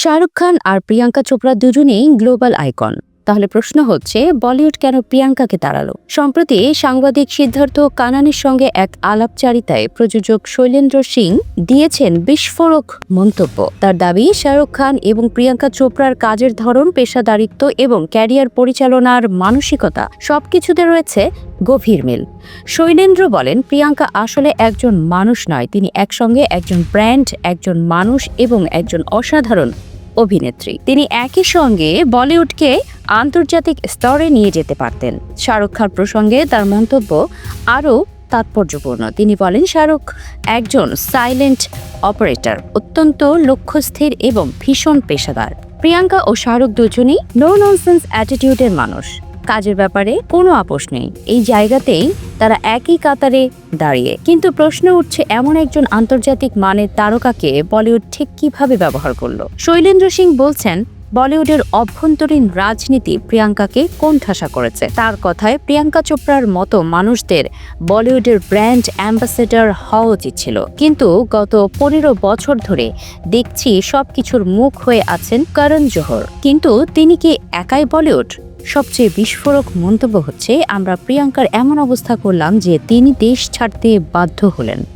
শাহরুখ খান আর প্রিয়াঙ্কা চোপড়া দুজনেই global icon. তাহলে প্রশ্ন হচ্ছে, বলিউড কেন প্রিয়াঙ্কাকে তাড়ালো? সম্প্রতি সাংবাদিক সিদ্ধার্থ কানানের সঙ্গে এক আলাপচারিতায় প্রযোজক শৈলেন্দ্র সিং দিয়েছেন বিস্ফোরক মন্তব্য। তার দাবি, শাহরুখ খান এবং প্রিয়াঙ্কা চোপড়ার কাজের ধরন, পেশাদারিত্ব এবং ক্যারিয়ার পরিচালনার মানসিকতা সবকিছুতে রয়েছে গভীর মিল। শৈলেন্দ্র বলেন, প্রিয়াঙ্কা আসলে একজন মানুষ নয়, তিনি একসঙ্গে একজন ব্র্যান্ড, একজন মানুষ এবং একজন অসাধারণ অভিনেত্রী। তিনি একই সঙ্গে বলিউডকে আন্তর্জাতিক স্তরে নিয়ে যেতে পারতেন। শাহরুখ খান প্রসঙ্গে তার মন্তব্য আরও তাৎপর্যপূর্ণ। তিনি বলেন, শাহরুখ একজন সাইলেন্ট অপারেটর, অত্যন্ত লক্ষ্যস্থির এবং ভীষণ পেশাদার। প্রিয়াঙ্কা ও শাহরুখ দুজনেই নো ননসেন্স অ্যাটিটিউডের মানুষ। কাজের ব্যাপারে কোনো আপোষ নেই। এই জায়গাতেই তারা একই কাতারে দাঁড়িয়ে। কিন্তু প্রশ্ন উঠছে, এমন একজন আন্তর্জাতিক মানের তারকাকে বলিউড ঠিক কিভাবে ব্যবহার করলো? শৈলেন্দ্র সিং বলছেন, বলিউডের অভ্যন্তরীণ রাজনীতি প্রিয়াঙ্কাকে কোণঠাসা করেছে। তার কথায়, প্রিয়াঙ্কা চোপড়ার মতো মানুষদের বলিউডের ব্র্যান্ড অ্যাম্বাসেডর হওয়া উচিত ছিল। কিন্তু গত 15 বছর ধরে দেখছি সবকিছুর মুখ হয়ে আছেন করণ জোহর। কিন্তু তিনি কি একাই বলিউড? সবচেয়ে বিস্ফোরক মন্তব্য হচ্ছে, আমরা প্রিয়াঙ্কার এমন অবস্থা করলাম যে তিনি দেশ ছাড়তে বাধ্য হলেন।